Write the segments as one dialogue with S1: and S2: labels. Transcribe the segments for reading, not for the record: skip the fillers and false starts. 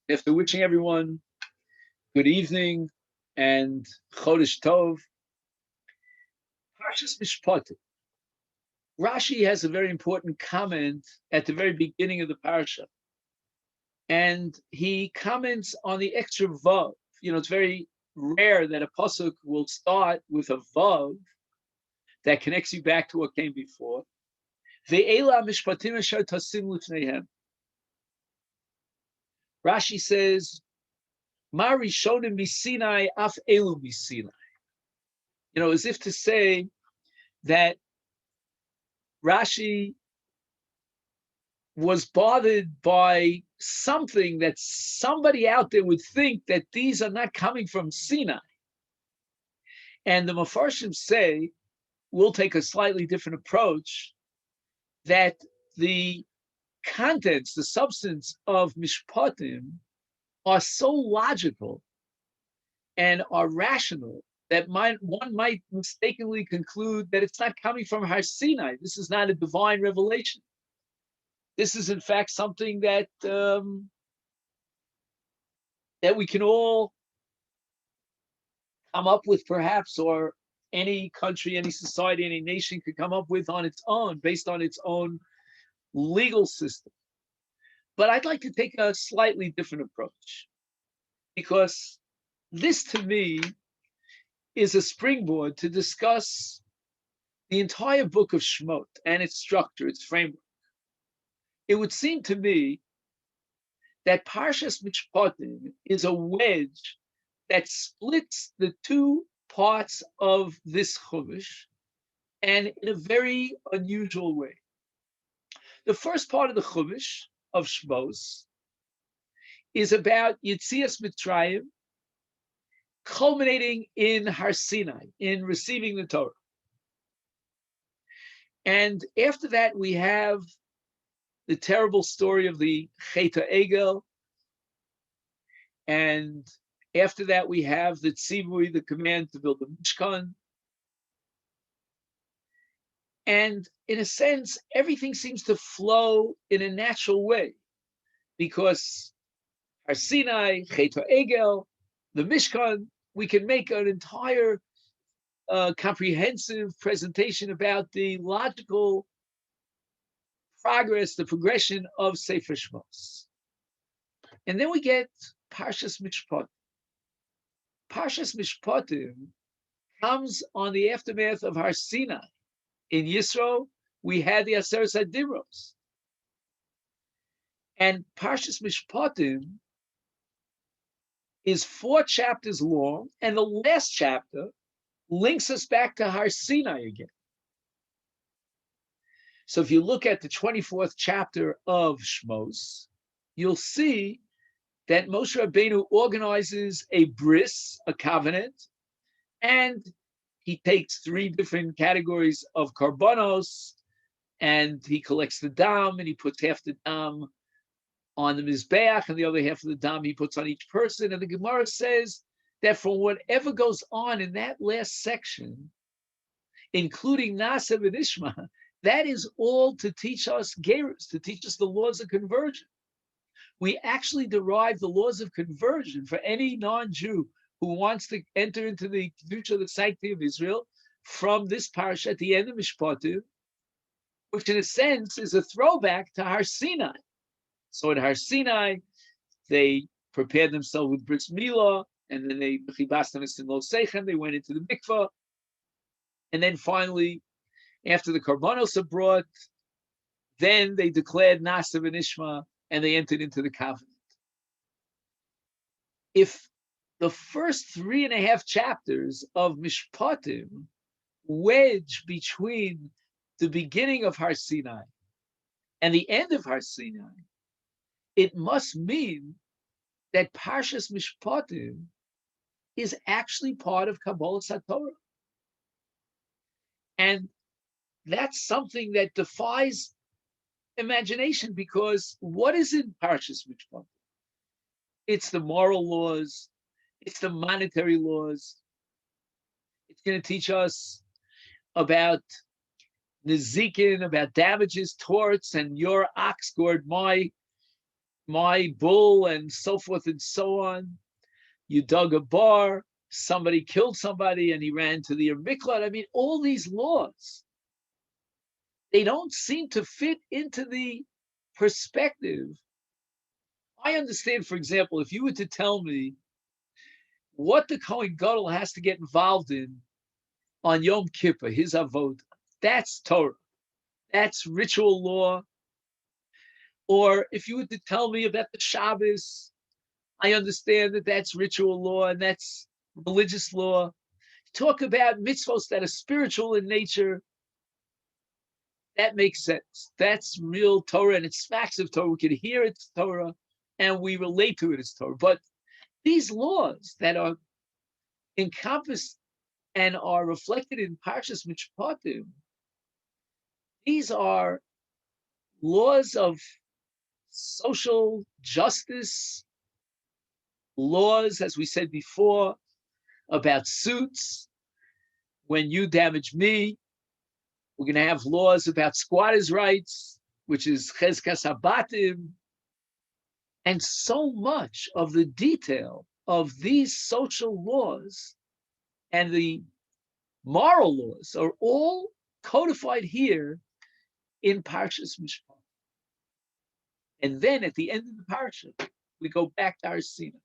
S1: After wishing everyone good evening and Chodesh Tov, Parshas Mishpatim. Rashi has a very important comment at the very beginning of the parsha, and he comments on the extra vav. It's very rare that a pasuk will start with a vav that connects you back to what came before. Ve'ela mishpatim asher tasim lifneihem. Rashi says, Ma rishonim misinai af elu misinai. As if to say that Rashi was bothered by something that somebody out there would think that these are not coming from Sinai. And the Mefarshim say, we'll take a slightly different approach, that the contents, the substance of Mishpatim are so logical and are rational that one might mistakenly conclude that it's not coming from Har Sinai. This is not a divine revelation. This is, in fact, something that that we can all come up with, perhaps, or any country, any society, any nation could come up with on its own, based on its own legal system. But I'd like to take a slightly different approach, because this, to me, is a springboard to discuss the entire book of Shemot and its structure, its framework. It would seem to me that Parshas Mishpatim is a wedge that splits the two parts of this chumash, and in a very unusual way. The first part of the chumash of Shmos is about Yetzias Mitzrayim, culminating in Har Sinai, in receiving the Torah. And after that, we have the terrible story of the Chet HaEgel. And after that, we have the Tzivui, the command to build the Mishkan. And in a sense, everything seems to flow in a natural way, because Har Sinai, Chet HaEgel, the Mishkan, we can make an entire comprehensive presentation about the logical progress, the progression of Sefer Shmos. And then we get Parshas Mishpatim. Parshas Mishpatim comes on the aftermath of Har Sinai. In Yisro, we had the Aseret HaDibros. And Parshas Mishpatim is 4 chapters long, and the last chapter links us back to Har Sinai again. So if you look at the 24th chapter of Shmos, you'll see that Moshe Rabbeinu organizes a bris, a covenant, and he takes 3 different categories of karbanos, and he collects the dam, and he puts half the dam on the Mizbeach, and the other half of the dam he puts on each person. And the Gemara says that from whatever goes on in that last section, including Naaseh and Ishma, that is all to teach us gerus, to teach us the laws of conversion. We actually derive the laws of conversion for any non-Jew who wants to enter into the Kedusha, the sanctity of Israel, from this parsha at the end of Mishpatim, which in a sense is a throwback to Har Sinai. So at Har Sinai, they prepared themselves with Bris Milah, and then they they went into the mikvah, and then finally, after the karbanos are brought, then they declared Naaseh and Ishma, and they entered into the covenant. If the first 3.5 chapters of Mishpatim wedge between the beginning of Har Sinai and the end of Har Sinai, it must mean that Parshas Mishpatim is actually part of Kabbalas HaTorah. And that's something that defies imagination, because what is in Parshas Mishpatim? It's the moral laws, it's the monetary laws. It's going to teach us about Nezikin, about damages, torts, and your ox gored my my bull and so forth and so on. You dug a bar, somebody killed somebody and he ran to the miklat. I mean, all these laws, they don't seem to fit into the perspective. I understand, for example, if you were to tell me what the Kohen Gadol has to get involved in on Yom Kippur, his avodah, that's Torah, that's ritual law. Or if you were to tell me about the Shabbos, I understand that that's ritual law and that's religious law. Talk about mitzvos that are spiritual in nature, that makes sense. That's real Torah and it's facts of Torah. We can hear it's Torah and we relate to it as Torah. But these laws that are encompassed and are reflected in Parshas Mishpatim, these are laws of social justice, laws, as we said before, about suits. When you damage me, we're going to have laws about squatters' rights, which is Chezkas Habatim. And so much of the detail of these social laws and the moral laws are all codified here in Parshas Mishpatim. And then at the end of the parsha, we go back to our Sinai.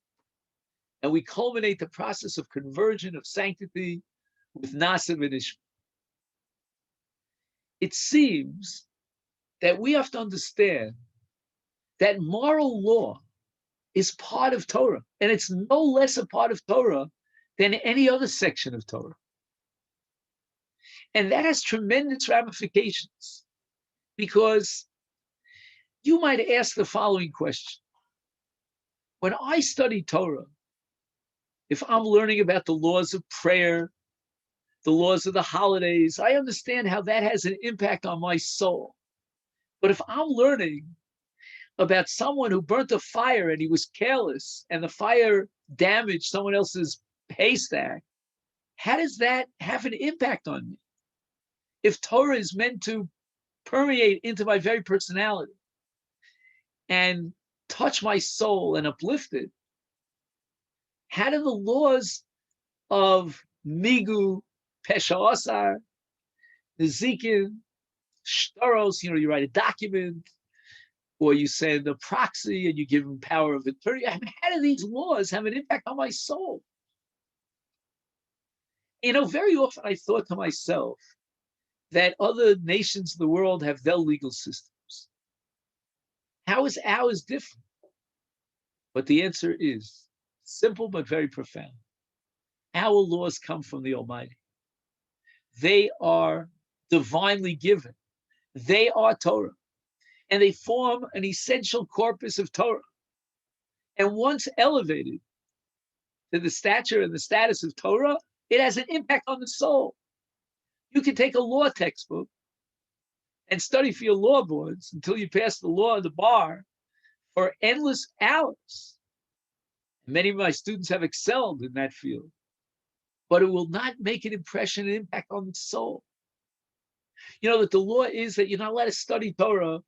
S1: And we culminate the process of conversion, of sanctity, with Nasiv and Ishmael. It seems that we have to understand that moral law is part of Torah, and it's no less a part of Torah than any other section of Torah. And that has tremendous ramifications, because you might ask the following question. When I study Torah, if I'm learning about the laws of prayer, the laws of the holidays, I understand how that has an impact on my soul. But if I'm learning about someone who burnt a fire and he was careless and the fire damaged someone else's haystack, how does that have an impact on me? If Torah is meant to permeate into my very personality and touch my soul and uplift it, how do the laws of Migu, Pesha Osar, Nezikin, Shtaros, you write a document, or you send a proxy and you give them power of attorney. I mean, how do these laws have an impact on my soul? Very often I thought to myself that other nations of the world have their legal systems. How is ours different? But the answer is simple but very profound. Our laws come from the Almighty. They are divinely given. They are Torah. And they form an essential corpus of Torah. And once elevated to the stature and the status of Torah, it has an impact on the soul. You can take a law textbook and study for your law boards until you pass the law of the bar for endless hours. Many of my students have excelled in that field, but it will not make an impression and impact on the soul. That the law is that you're not allowed to study Torah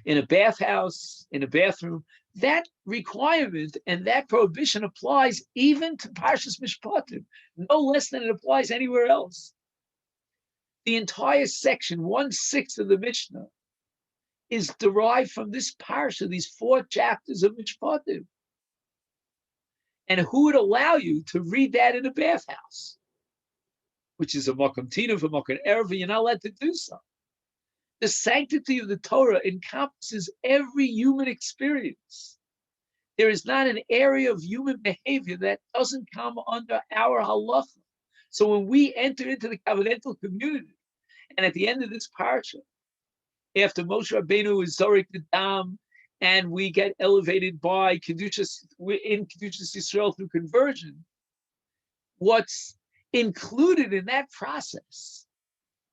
S1: in a bathhouse, in a bathroom. That requirement and that prohibition applies even to Parshas Mishpatim, no less than it applies anywhere else. The entire section, 1/6 of the Mishnah, is derived from this parsha, these 4 chapters of Mishpatim. And who would allow you to read that in a bathhouse, which is a Makom Tinu, a Makom Erev? You're not allowed to do so. The sanctity of the Torah encompasses every human experience. There is not an area of human behavior that doesn't come under our halacha. So when we enter into the covenantal community, and at the end of this parsha, after Moshe Rabbeinu is Zorik the Dam, and we get elevated by Kedushas Yisrael through conversion, what's included in that process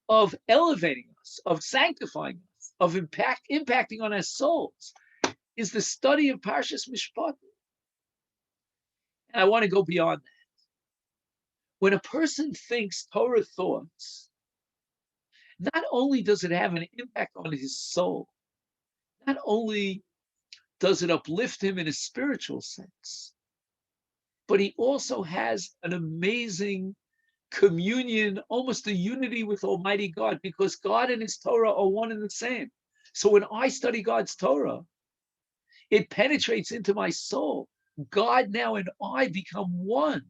S1: of elevating us, of sanctifying us, of impacting on our souls, is the study of Parshas Mishpatim. And I want to go beyond that. When a person thinks Torah thoughts, not only does it have an impact on his soul, not only does it uplift him in a spiritual sense, but he also has an amazing communion, almost a unity with Almighty God, because God and his Torah are one and the same. So when I study God's Torah, it penetrates into my soul. God now and I become one.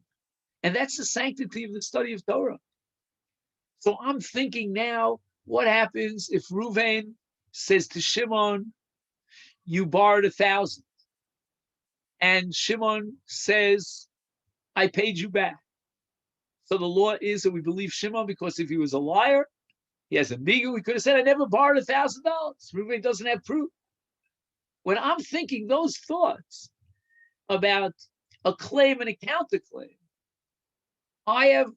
S1: And that's the sanctity of the study of Torah. So I'm thinking now, what happens if Reuven says to Shimon, you borrowed 1,000. And Shimon says, I paid you back. So the law is that we believe Shimon, because if he was a liar, he has a migu, he could have said, I never borrowed $1,000. Reuven doesn't have proof. When I'm thinking those thoughts about a claim and a counterclaim, I have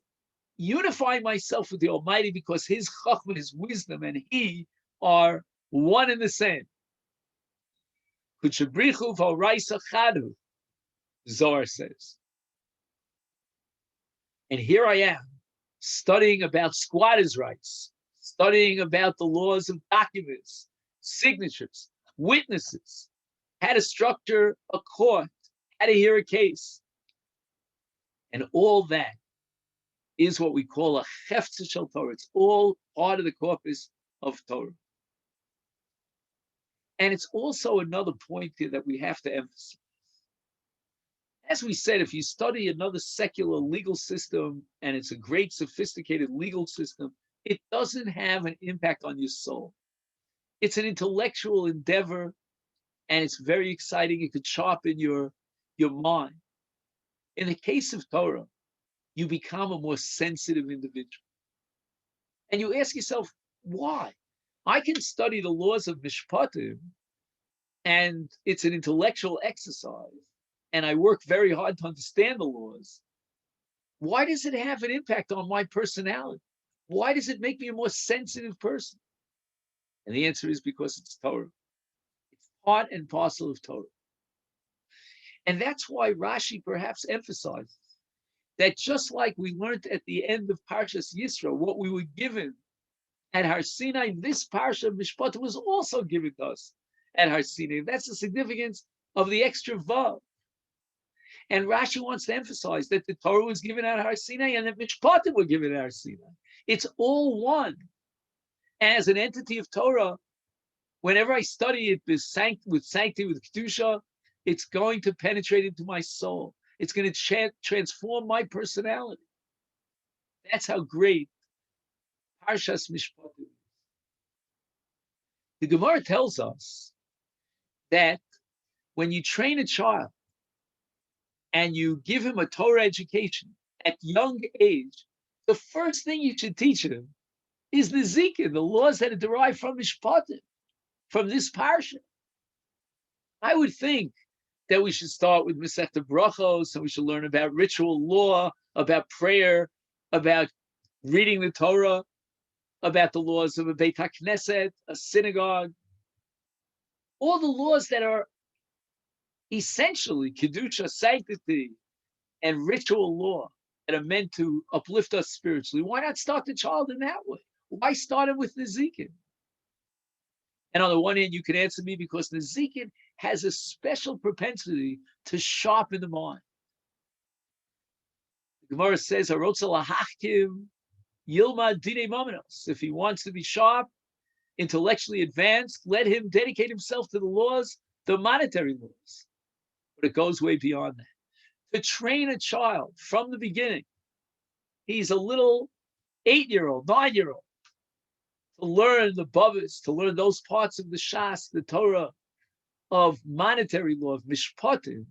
S1: unified myself with the Almighty, because his chachma, his wisdom, and he are one and the same. Kuchabrichu v'oraisa chadu, Zohar says. And here I am, studying about squatters' rights, studying about the laws of documents, signatures, witnesses, how to structure a court, how to hear a case. And all that is what we call a hefzer shel Torah. It's all part of the corpus of Torah. And it's also another point here that we have to emphasize. As we said, if you study another secular legal system, and it's a great sophisticated legal system, it doesn't have an impact on your soul. It's an intellectual endeavor, and it's very exciting. It could sharpen your mind. In the case of Torah, you become a more sensitive individual. And you ask yourself, why? I can study the laws of Mishpatim, and it's an intellectual exercise, and I work very hard to understand the laws. Why does it have an impact on my personality? Why does it make me a more sensitive person? And the answer is because it's Torah. It's part and parcel of Torah. And that's why Rashi perhaps emphasizes that just like we learned at the end of Parshas Yisro, what we were given at Har Sinai, this Parsha of Mishpatim was also given to us at Har Sinai. That's the significance of the extra vav. And Rashi wants to emphasize that the Torah was given at Har Sinai and that Mishpatim were given at Har Sinai. It's all one. As an entity of Torah, whenever I study it with sanctity, with Kedusha, it's going to penetrate into my soul. It's going to transform my personality. That's how great Parshas Mishpatim is. The Gemara tells us that when you train a child and you give him a Torah education at young age, the first thing you should teach him is the Zikah, the laws that are derived from Mishpatim, from this parsha. I would think that we should start with Masechta Brachos, and we should learn about ritual law, about prayer, about reading the Torah, about the laws of a Beit HaKnesset, a synagogue, all the laws that are essentially Kedusha, sanctity, and ritual law that are meant to uplift us spiritually. Why not start the child in that way? Why start him with Nezikin? And on the one hand, you can answer me because Nezikin has a special propensity to sharpen the mind. The Gemara says, Yilma Dine Mamanos. If he wants to be sharp, intellectually advanced, let him dedicate himself to the laws, the monetary laws. But it goes way beyond that. To train a child from the beginning, he's a little 8-year-old, 9-year-old, to learn the Bavas, to learn those parts of the Shas, the Torah, of monetary law, of Mishpatim,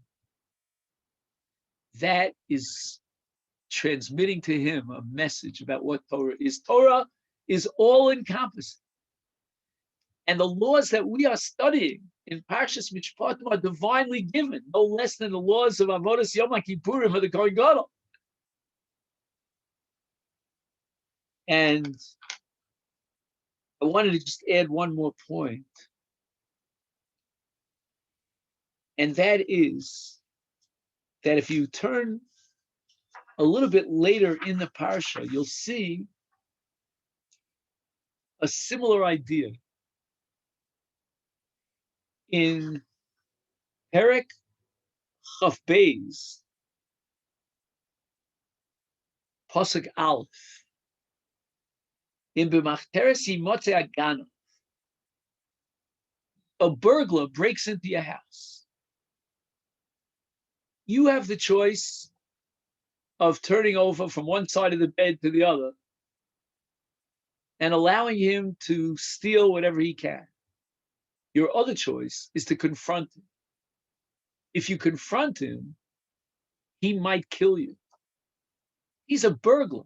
S1: that is transmitting to him a message about what Torah is. Torah is all-encompassing. And the laws that we are studying in Parshas Mishpatim are divinely given, no less than the laws of Avodas Yom HaKippurim of the Kohen Gadol. And I wanted to just add one more point, and that is that if you turn a little bit later in the Parsha, you'll see a similar idea in Perek Chaf Beis, Pasuk Aleph. In b'machteres yimotze agano, a burglar breaks into your house. You have the choice of turning over from one side of the bed to the other and allowing him to steal whatever he can. Your other choice is to confront him. If you confront him, he might kill you. He's a burglar.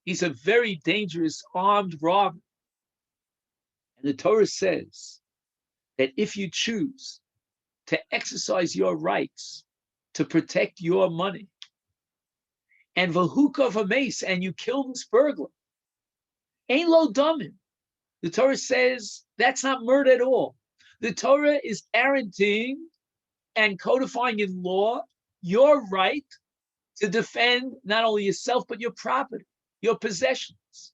S1: He's a very dangerous armed robber. And the Torah says that if you choose to exercise your rights to protect your money, and v'hukov a mace, and you kill this burglar, ain't lo damin. The Torah says that's not murder at all. The Torah is guaranteeing and codifying in law your right to defend not only yourself, but your property, your possessions.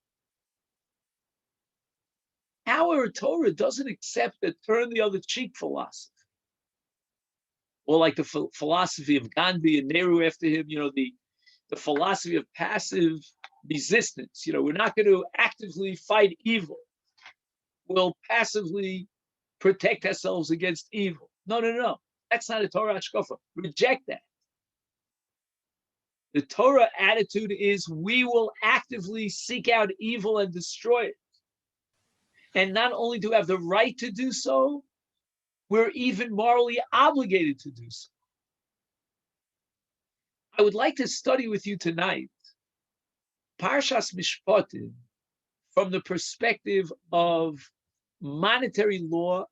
S1: Our Torah doesn't accept the turn the other cheek philosophy. Or like the philosophy of Gandhi and Nehru after him, the philosophy of passive resistance. We're not going to actively fight evil. We'll passively protect ourselves against evil. No. That's not a Torah hashkafa. Reject that. The Torah attitude is we will actively seek out evil and destroy it. And not only do we have the right to do so, we're even morally obligated to do so. I would like to study with you tonight Parshas Mishpatim from the perspective of monetary law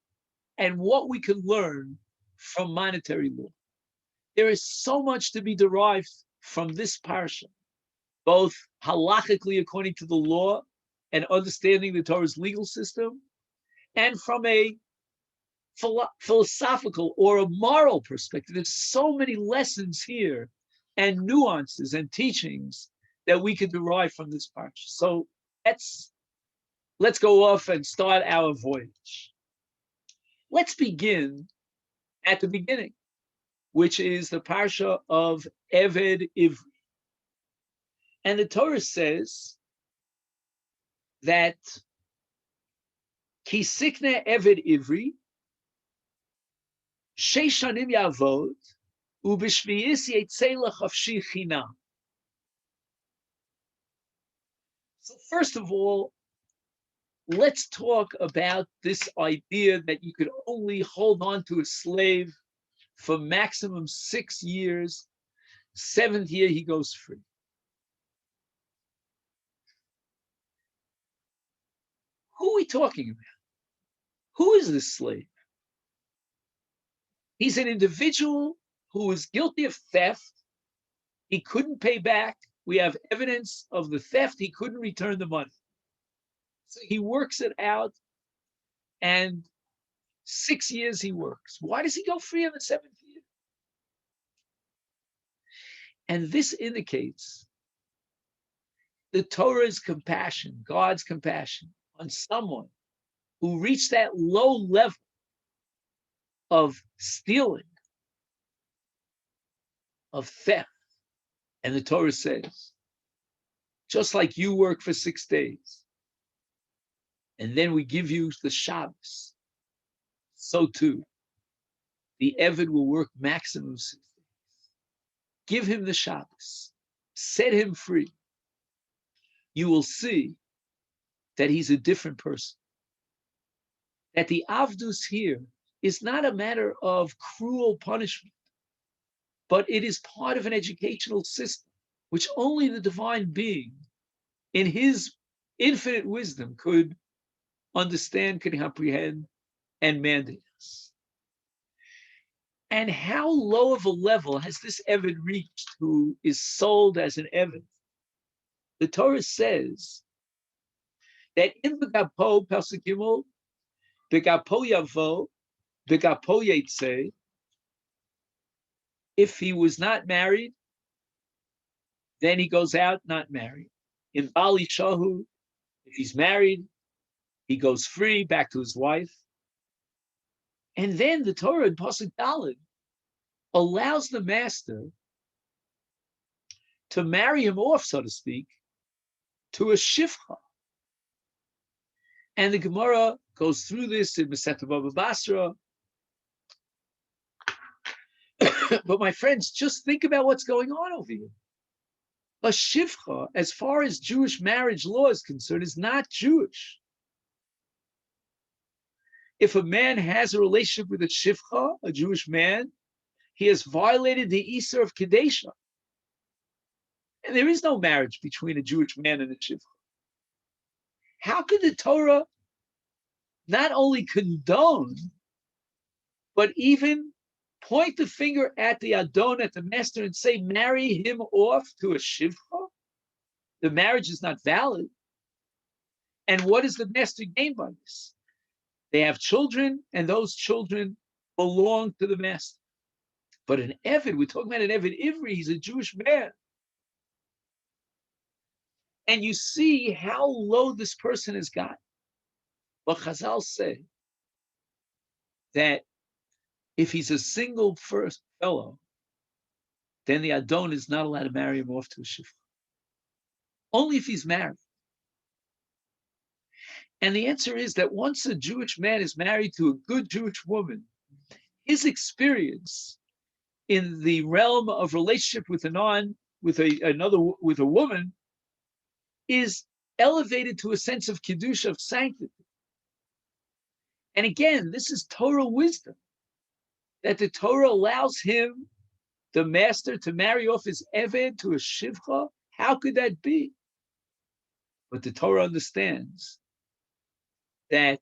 S1: and what we can learn from monetary law. There is so much to be derived from this parsha, both halachically according to the law and understanding the Torah's legal system, and from a philosophical or a moral perspective. There's so many lessons here and nuances and teachings that we could derive from this parsha. So let's go off and start our voyage. Let's begin at the beginning, which is the parsha of Eved Ivri. And the Torah says that Ki sikne Eved Ivri, Sheish shanim yavod, ubishviyis yetzei lechafshi chinam. So first of all, let's talk about this idea that you could only hold on to a slave for maximum 6 years. 7th year, he goes free. Who are we talking about? Who is this slave? He's an individual who was guilty of theft. He couldn't pay back. We have evidence of the theft. He couldn't return the money. So he works it out, and 6 years he works. Why does he go free on the 7th year? And this indicates the Torah's compassion, God's compassion on someone who reached that low level of stealing, of theft. And the Torah says, just like you work for 6 days, and then we give you the Shabbos, so too, the Eved will work maximum 6 days. Give him the Shabbos, set him free. You will see that he's a different person. That the Avdus here is not a matter of cruel punishment, but it is part of an educational system, which only the divine being, in his infinite wisdom, could understand, could comprehend, and mandate us. And how low of a level has this Eved reached who is sold as an Eved? The Torah says that in the Gapo, Pasuk Gimel, the Gapo Yavo, the Gapo Yetzeh, if he was not married, then he goes out not married. In Bali Shahu, if he's married, he goes free back to his wife. And then the Torah in Pasuk Daled allows the master to marry him off, so to speak, to a shivcha. And the Gemara goes through this in Masechet Baba Basra. But my friends, just think about what's going on over here. A shivcha, as far as Jewish marriage law is concerned, is not Jewish. If a man has a relationship with a shivcha, a Jewish man, he has violated the Isur of Kedesha. And there is no marriage between a Jewish man and a shivcha. How could the Torah not only condone, but even point the finger at the Adon, at the master, and say, marry him off to a shivcha? The marriage is not valid. And what does the master gain by this? They have children, and those children belong to the master. But an Eved, we're talking about an Eved Ivri, he's a Jewish man. And you see how low this person has got. But Chazal say that if he's a single first fellow, then the Adon is not allowed to marry him off to a shivcha. Only if he's married. And the answer is that once a Jewish man is married to a good Jewish woman, his experience in the realm of relationship with with a woman is elevated to a sense of kedusha, of sanctity. And again, this is Torah wisdom, that the Torah allows him, the master, to marry off his Eved to a shivcha. How could that be? But the Torah understands that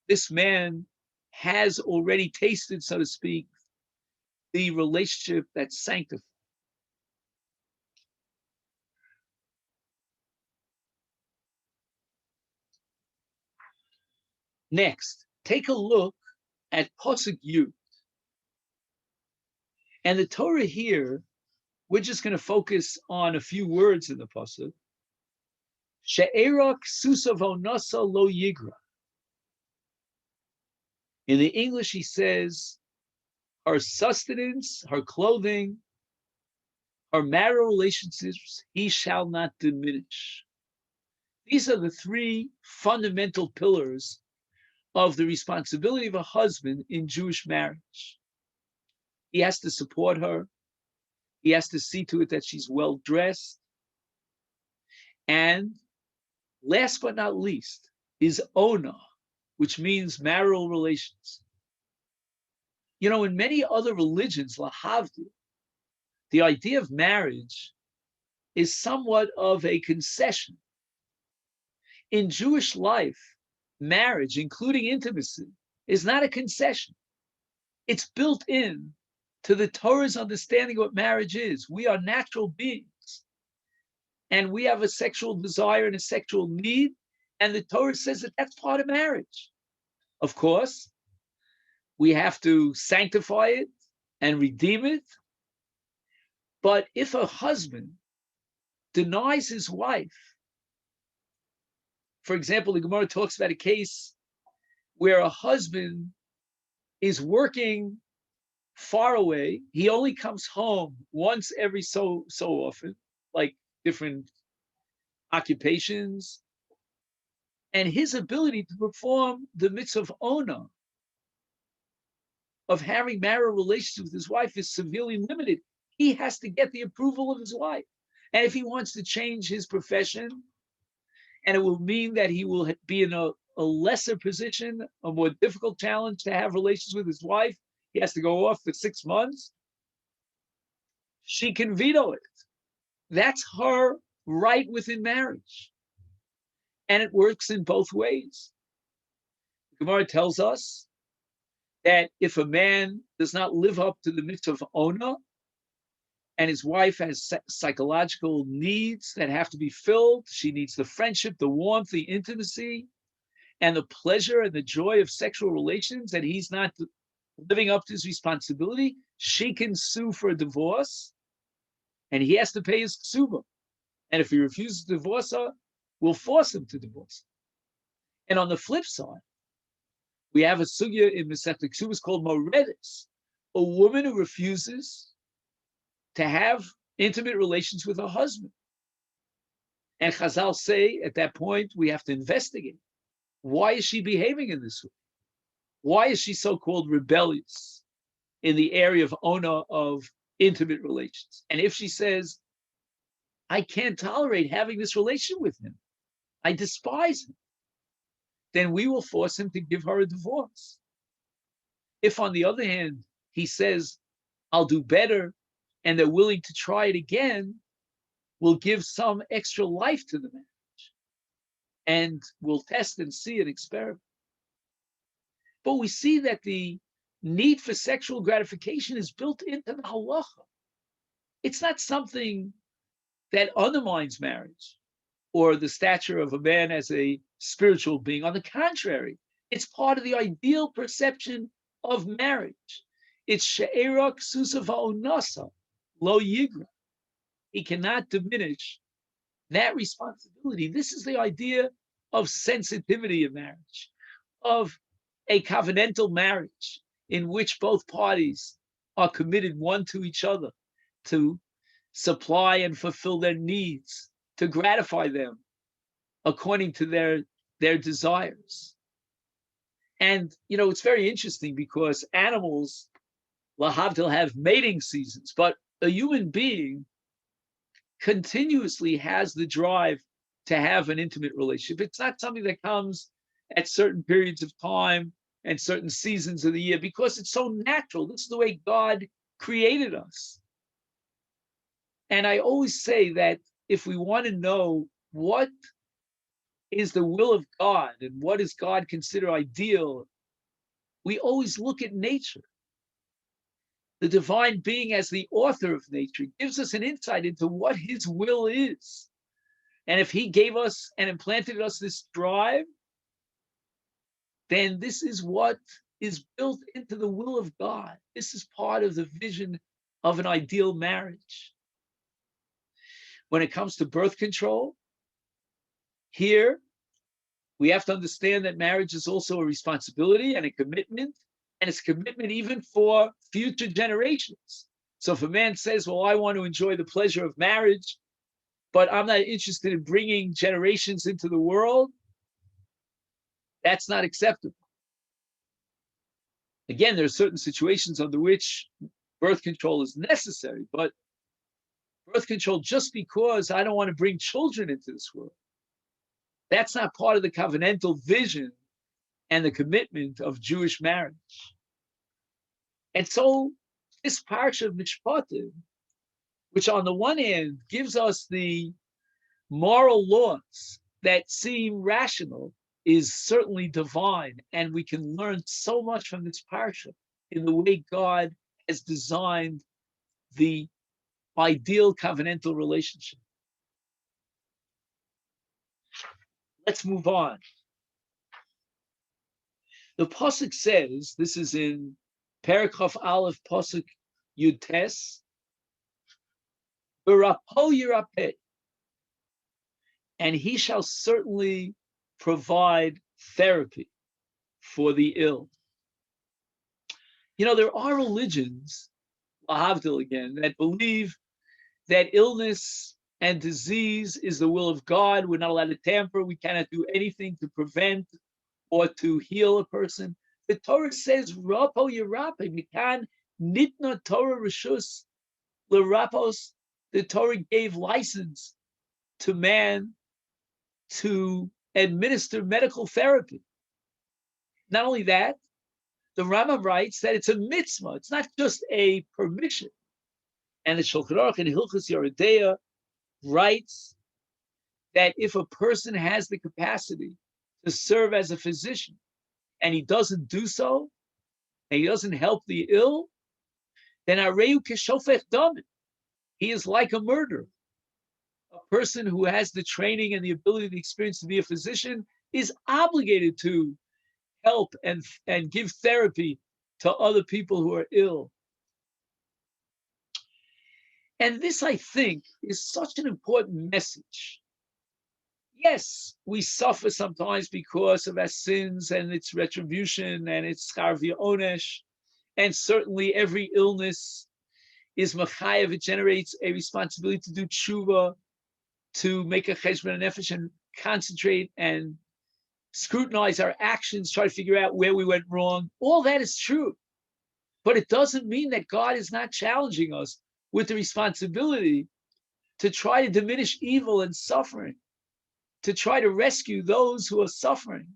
S1: this man has already tasted, so to speak, the relationship that's sanctified. Next, take a look at Pasuk Yud. And the Torah here, we're just going to focus on a few words in the Pasuk. She'erak susavonasa lo yigra. In the English, he says, her sustenance, her clothing, her marital relationships, he shall not diminish. These are the three fundamental pillars of the responsibility of a husband in Jewish marriage. He has to support her. He has to see to it that she's well dressed. And last but not least is ona, which means marital relations. You know, in many other religions, lahavdil, the idea of marriage is somewhat of a concession. In Jewish life, marriage, including intimacy, is not a concession. It's built in to the Torah's understanding of what marriage is. We are natural beings, and we have a sexual desire and a sexual need, and the Torah says that that's part of marriage. Of course, we have to sanctify it and redeem it. But if a husband denies his wife, for example, the Gemara talks about a case where a husband is working far away. He only comes home once every so often, like different occupations. And his ability to perform the mitzvah of ona, of having marital relations with his wife, is severely limited. He has to get the approval of his wife. And if he wants to change his profession, and it will mean that he will be in a lesser position, a more difficult challenge to have relations with his wife, he has to go off for 6 months, she can veto it. That's her right within marriage. And it works in both ways. Gemara tells us that if a man does not live up to the mitzvah of ona, and his wife has psychological needs that have to be filled, she needs the friendship, the warmth, the intimacy, and the pleasure and the joy of sexual relations, and he's not living up to his responsibility, she can sue for a divorce, and he has to pay his ksuba. And if he refuses to divorce her, we'll force him to divorce her. And on the flip side, we have a sugya in Masechet Ksubas called Moredes, a woman who refuses to have intimate relations with her husband. And Chazal say at that point, we have to investigate. Why is she behaving in this way? Why is she so-called rebellious in the area of ona, of intimate relations? And if she says, I can't tolerate having this relation with him, I despise him, then we will force him to give her a divorce. If, on the other hand, he says, I'll do better, and they're willing to try it again, we'll give some extra life to the marriage, and we'll test and see and experiment. But we see that the need for sexual gratification is built into the halacha. It's not something that undermines marriage or the stature of a man as a spiritual being. On the contrary, it's part of the ideal perception of marriage. It's she'era ksusa va'onasa lo yigra. He cannot diminish that responsibility. This is the idea of sensitivity in marriage, of a covenantal marriage in which both parties are committed one to each other to supply and fulfill their needs, to gratify them according to their desires. And, it's very interesting because animals, lahavdil, have mating seasons, but a human being continuously has the drive to have an intimate relationship. It's not something that comes at certain periods of time and certain seasons of the year because it's so natural. This is the way God created us. And I always say that if we want to know what is the will of God and what does God consider ideal, we always look at nature. The divine being as the author of nature gives us an insight into what his will is. And if he gave us and implanted us this drive, then this is what is built into the will of God. This is part of the vision of an ideal marriage. When it comes to birth control, here we have to understand that marriage is also a responsibility and a commitment, and it's a commitment even for future generations. So if a man says, well, I want to enjoy the pleasure of marriage, but I'm not interested in bringing generations into the world, that's not acceptable. Again, there are certain situations under which birth control is necessary, but birth control just because I don't want to bring children into this world, that's not part of the covenantal vision and the commitment of Jewish marriage. And so this parsha of Mishpatim, which on the one hand gives us the moral laws that seem rational, is certainly divine. And we can learn so much from this parsha in the way God has designed the ideal covenantal relationship. Let's move on. The pasuk says, this is in Perikov Aleph pasuk Yud Tes, B'rapo yirapeh, and he shall certainly provide therapy for the ill. There are religions, lahavdil again, that believe that illness and disease is the will of God. We're not allowed to tamper. We cannot do anything to prevent or to heal a person. The Torah says, Rapo yirape, mikan nitna Torah rishus l'rapos. The Torah gave license to man to administer medical therapy. Not only that, the Rambam writes that it's a mitzvah. It's not just a permission. And the Shulchan Aruch in Hilchos Yeridea writes that if a person has the capacity to serve as a physician and he doesn't do so, and he doesn't help the ill, then Areu Keshofech Damin, he is like a murderer. A person who has the training and the ability, the experience to be a physician is obligated to help and give therapy to other people who are ill. And this, I think, is such an important message. Yes, we suffer sometimes because of our sins and its retribution and its schar v'onesh, And certainly every illness is machayev. It generates a responsibility to do tshuva, to make a cheshbon nefesh and concentrate and scrutinize our actions, try to figure out where we went wrong. All that is true. But it doesn't mean that God is not challenging us with the responsibility to try to diminish evil and suffering, to try to rescue those who are suffering.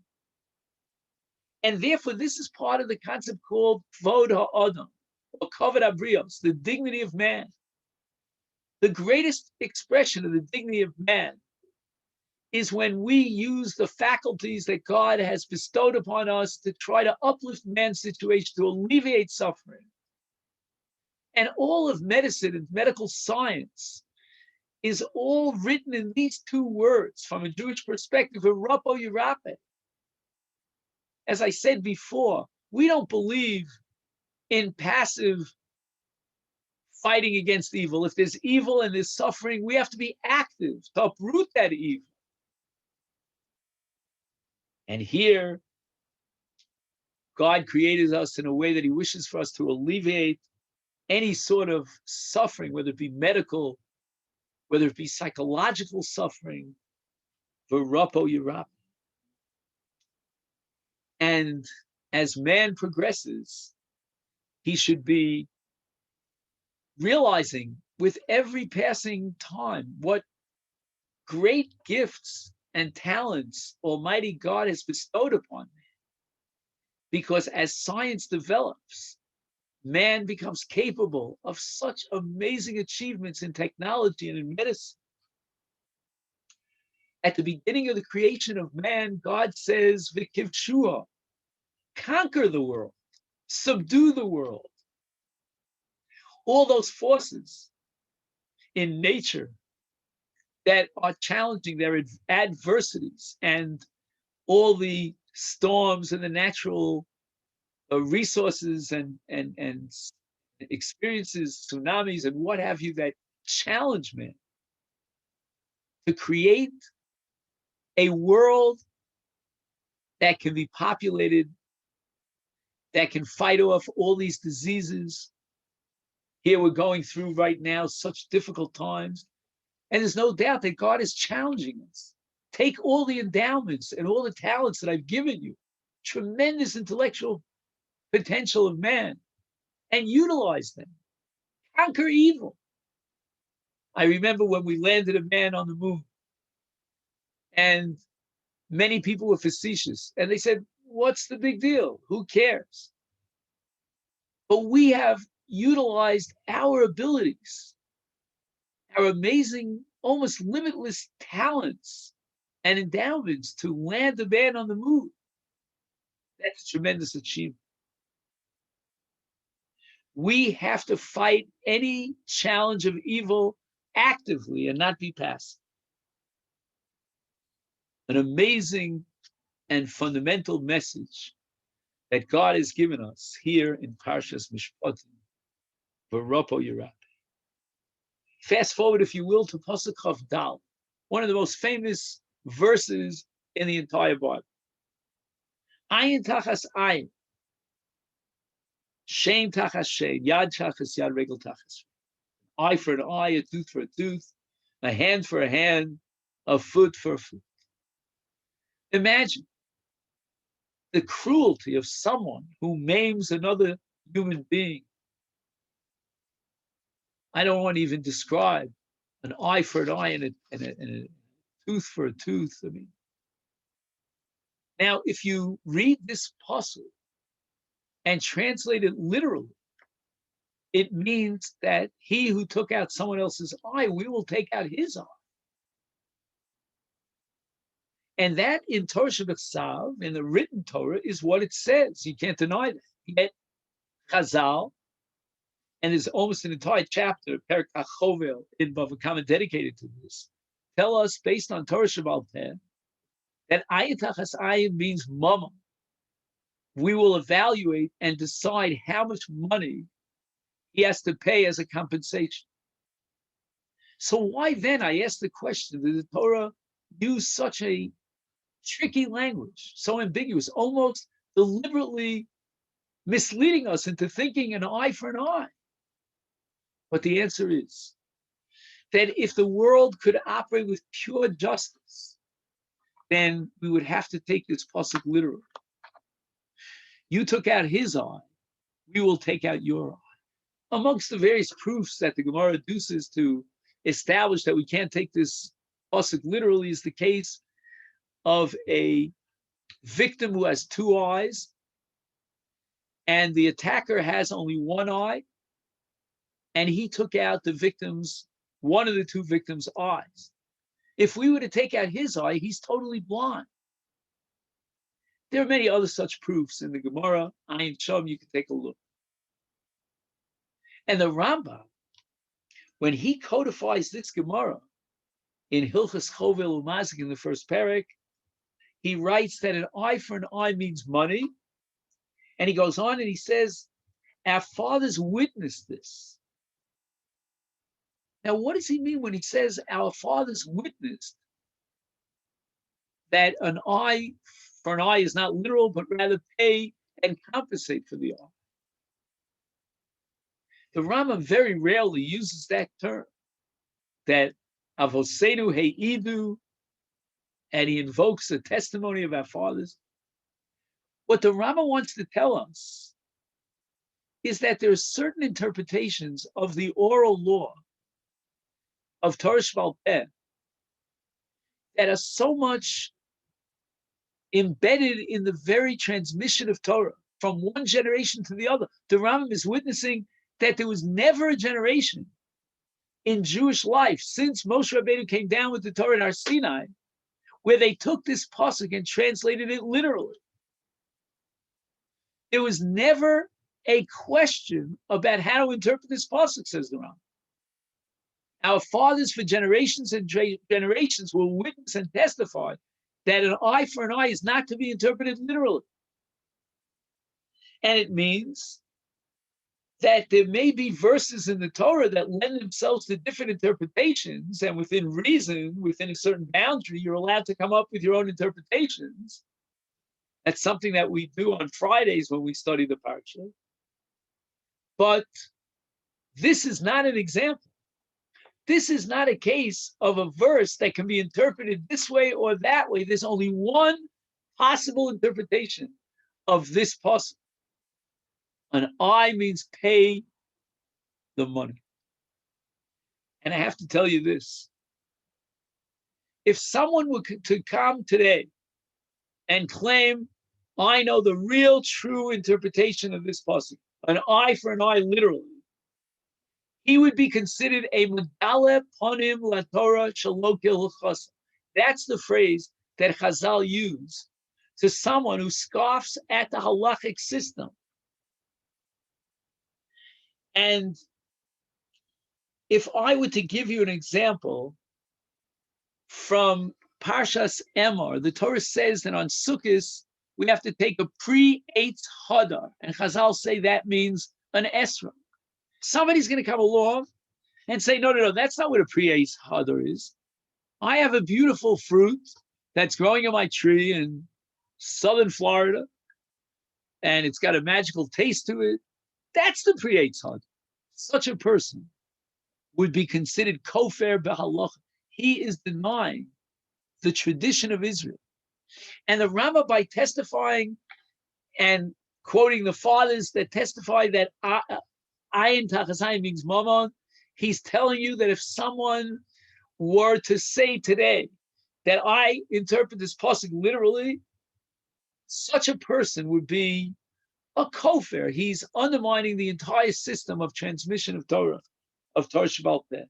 S1: And therefore, this is part of the concept called Kvod HaAdam, or Kavod HaBrios, the dignity of man. The greatest expression of the dignity of man is when we use the faculties that God has bestowed upon us to try to uplift man's situation, to alleviate suffering. And all of medicine and medical science is all written in these two words from a Jewish perspective, Rapo Yirape. As I said before, we don't believe in passive fighting against evil. If there's evil and there's suffering, we have to be active to uproot that evil. And here, God created us in a way that he wishes for us to alleviate any sort of suffering, whether it be medical, whether it be psychological suffering, v'rapo yirap. And as man progresses, he should be realizing with every passing time what great gifts and talents Almighty God has bestowed upon man. Because as science develops, man becomes capable of such amazing achievements in technology and in medicine. At the beginning of the creation of man, God says, V'kivshua, conquer the world, subdue the world. All those forces in nature that are challenging, their adversities, and all the storms and the natural resources and experiences, tsunamis and what have you, that challenge man to create a world that can be populated, that can fight off all these diseases. Here we're going through right now such difficult times. And there's no doubt that God is challenging us. Take all the endowments and all the talents that I've given you, tremendous intellectual potential of man, and utilize them. Conquer evil. I remember when we landed a man on the moon, and many people were facetious, and they said, what's the big deal? Who cares? But we have utilized our abilities, our amazing, almost limitless talents and endowments to land a man on the moon. That's a tremendous achievement. We have to fight any challenge of evil actively and not be passive. An amazing and fundamental message that God has given us here in Parshas Mishpatim, V'rapo Yirape. Fast forward, if you will, to Pasuk Chav Dal, one of the most famous verses in the entire Bible. Ayin tachas ayin, shame tachas shame, yad tachas yad, regel tachas. Eye for an eye, a tooth for a tooth, a hand for a hand, a foot for a foot. Imagine the cruelty of someone who maims another human being. I don't want to even describe an eye for an eye and a tooth for a tooth. I mean, now if you read this puzzle and translate it literally, it means that he who took out someone else's eye, we will take out his eye. And that in Torah Shabbat, in the written Torah, is what it says. You can't deny that. Yet Chazal, and there's almost an entire chapter, Perek HaChovel, in Bava Kama dedicated to this, tell us, based on Torah Shabbat, that ayin tachas ayin means mama. We will evaluate and decide how much money he has to pay as a compensation. So why then, I ask the question, did the Torah use such a tricky language, so ambiguous, almost deliberately misleading us into thinking an eye for an eye. But the answer is that if the world could operate with pure justice, then we would have to take this pasuk literally. You took out his eye, we will take out your eye. Amongst the various proofs that the Gemara adduces to establish that we can't take this pasuk literally is the case of a victim who has two eyes, and the attacker has only one eye, and he took out one of the two victims' eyes. If we were to take out his eye, he's totally blind. There are many other such proofs in the Gemara. Ayin Shom, you can take a look. And the Rambam, when he codifies this Gemara in Hilchas Chovel Umazik in the first parak, he writes that an eye for an eye means money. And he goes on and he says, our fathers witnessed this. Now, what does he mean when he says our fathers witnessed that an eye for an eye is not literal, but rather pay and compensate for the eye? The Rambam very rarely uses that term, that avosenu heidu, and he invokes the testimony of our fathers. What the Rambam wants to tell us is that there are certain interpretations of the oral law of Torah Sheba'al Peh that are so much embedded in the very transmission of Torah from one generation to the other. The Rambam is witnessing that there was never a generation in Jewish life since Moshe Rabbeinu came down with the Torah at Har Sinai where they took this pasuk and translated it literally. There was never a question about how to interpret this pasuk, says the Rambam. Our fathers for generations and generations will witness and testify that an eye for an eye is not to be interpreted literally. And it means that there may be verses in the Torah that lend themselves to different interpretations, and within reason, within a certain boundary, you're allowed to come up with your own interpretations. That's something that we do on Fridays when we study the parsha. But this is not an example. This is not a case of a verse that can be interpreted this way or that way. There's only one possible interpretation of this pasuk. An eye means pay the money. And I have to tell you this. If someone were to come today and claim, I know the real true interpretation of this pasuk, an eye for an eye literally, he would be considered a medale ponim laTorah shelo kehilchasa. That's the phrase that Chazal use to someone who scoffs at the halachic system. And if I were to give you an example from Parshas Emor, the Torah says that on Sukkot we have to take a pre-Eitz Hadar, and Chazal say that means an Esra. Somebody's going to come along and say, no, that's not what a pre-Eitz Hadar is. I have a beautiful fruit that's growing on my tree in southern Florida, and it's got a magical taste to it. That's the pre-Eitz Hadar. Such a person would be considered kofer b'halacha. He is denying the tradition of Israel. And the Rambam, by testifying and quoting the fathers that testify that ayin tachas ayin means mammon, he's telling you that if someone were to say today that I interpret this pasuk literally, such a person would be a kofar. He's undermining the entire system of transmission of Torah Sheba'al Peh.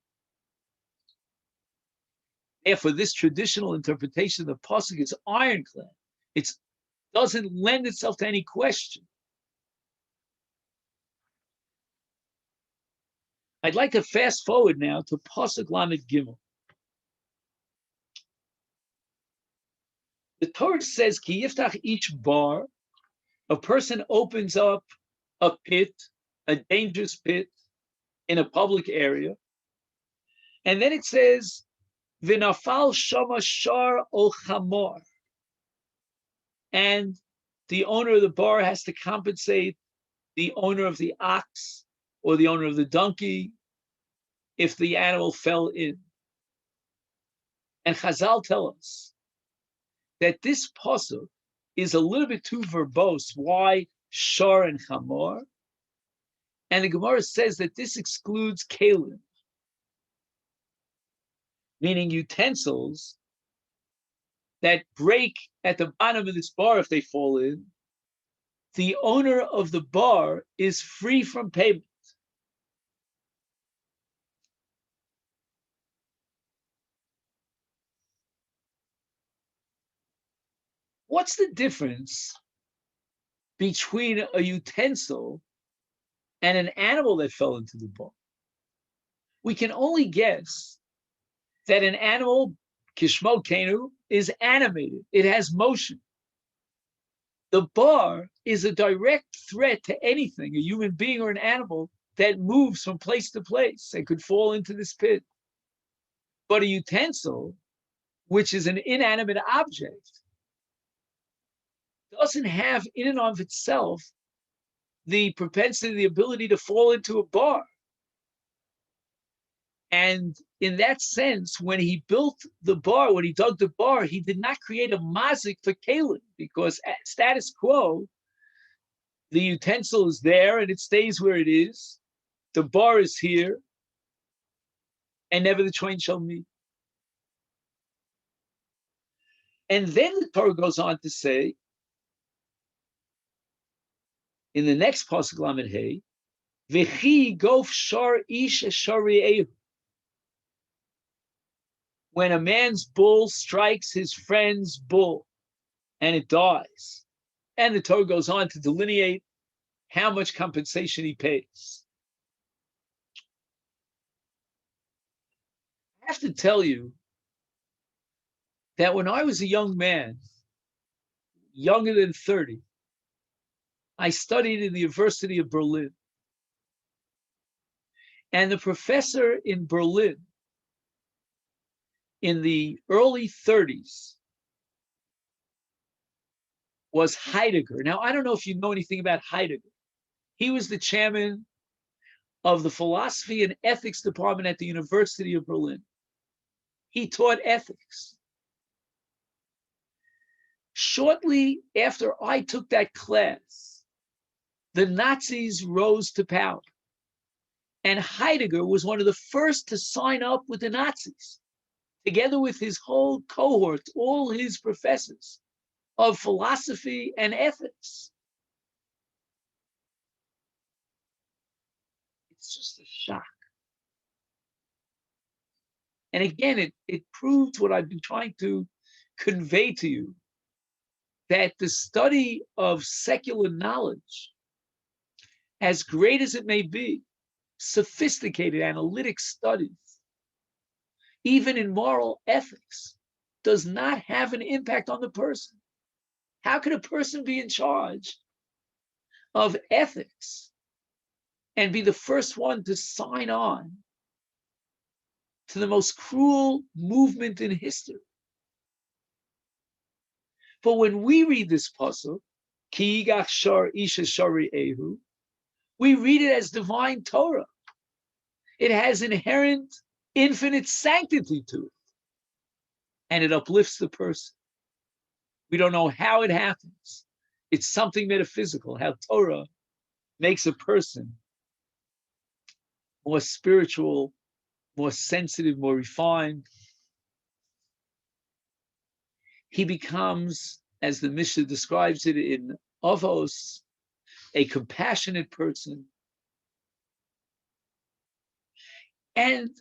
S1: Therefore, this traditional interpretation of the pasuk is ironclad. It doesn't lend itself to any question. I'd like to fast forward now to pasuk Lamed Gimel. The Torah says, "Ki yiftach each bar." A person opens up a pit, a dangerous pit, in a public area, and then it says, "V'nafal shama shar o chamor," and the owner of the bar has to compensate the owner of the ox or the owner of the donkey if the animal fell in. And Chazal tell us that this pasuk is a little bit too verbose. Why shor and chamor? And the Gemara says that this excludes kalim, meaning utensils that break at the bottom of this bar if they fall in. The owner of the bar is free from payment. What's the difference between a utensil and an animal that fell into the bar? We can only guess that an animal, kishmo kenu, is animated. It has motion. The bar is a direct threat to anything, a human being or an animal, that moves from place to place and could fall into this pit. But a utensil, which is an inanimate object, doesn't have in and of itself the propensity, the ability to fall into a bar. And in that sense, when he built the bar, when he dug the bar, he did not create a mazik for kalim, because at status quo, the utensil is there and it stays where it is. The bar is here, and never the twain shall meet. And then the Torah goes on to say, in the next pasuk Lamed Hey, v'chi gof shar ish shari'ehu. When a man's bull strikes his friend's bull and it dies. And the Torah goes on to delineate how much compensation he pays. I have to tell you that when I was a young man, younger than 30, I studied in the University of Berlin. And the professor in Berlin in the early 30s was Heidegger. Now, I don't know if you know anything about Heidegger. He was the chairman of the philosophy and ethics department at the University of Berlin. He taught ethics. Shortly after I took that class, the Nazis rose to power. And Heidegger was one of the first to sign up with the Nazis, together with his whole cohort, all his professors of philosophy and ethics. It's just a shock. And again, it proved what I've been trying to convey to you, that the study of secular knowledge, as great as it may be, sophisticated analytic studies, even in moral ethics, does not have an impact on the person. How can a person be in charge of ethics and be the first one to sign on to the most cruel movement in history? But when we read this pasuk, Ki yigach shar isha shari'ehu, we read it as divine Torah. It has inherent, infinite sanctity to it. And it uplifts the person. We don't know how it happens. It's something metaphysical, how Torah makes a person more spiritual, more sensitive, more refined. He becomes, as the Mishnah describes it in Avos, a compassionate person. And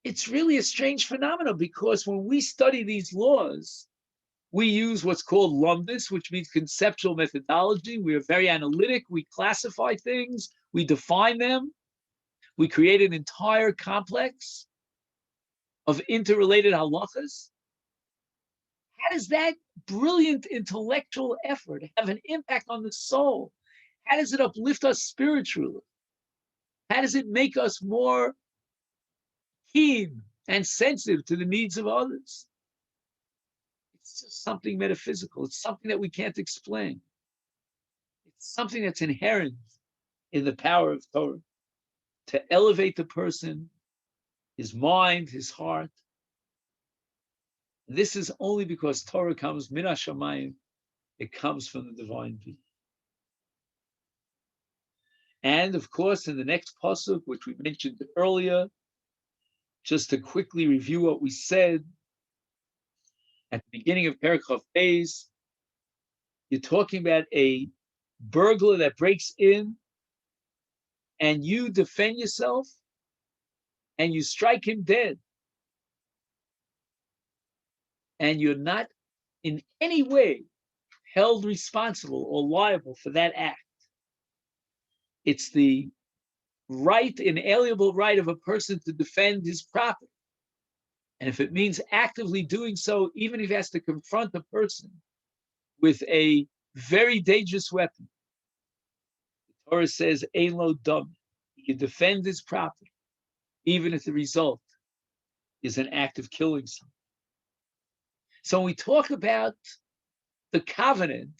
S1: it's really a strange phenomenon, because when we study these laws, we use what's called lumbus, which means conceptual methodology. We are very analytic. We classify things. We define them. We create an entire complex of interrelated halachas. How does that brilliant intellectual effort have an impact on the soul? How does it uplift us spiritually? How does it make us more keen and sensitive to the needs of others? It's just something metaphysical. It's something that we can't explain. It's something that's inherent in the power of Torah to elevate the person, his mind, his heart. This is only because Torah comes min hashamayim. It comes from the divine being. And of course, in the next pasuk, which we mentioned earlier, just to quickly review what we said at the beginning of Perek Chaf Beis, you're talking about a burglar that breaks in, and you defend yourself, and you strike him dead, and you're not in any way held responsible or liable for that act. It's the right, inalienable right of a person to defend his property. And if it means actively doing so, even if he has to confront a person with a very dangerous weapon, the Torah says, Ein lo dam. He can defend his property, even if the result is an act of killing someone. So when we talk about the covenant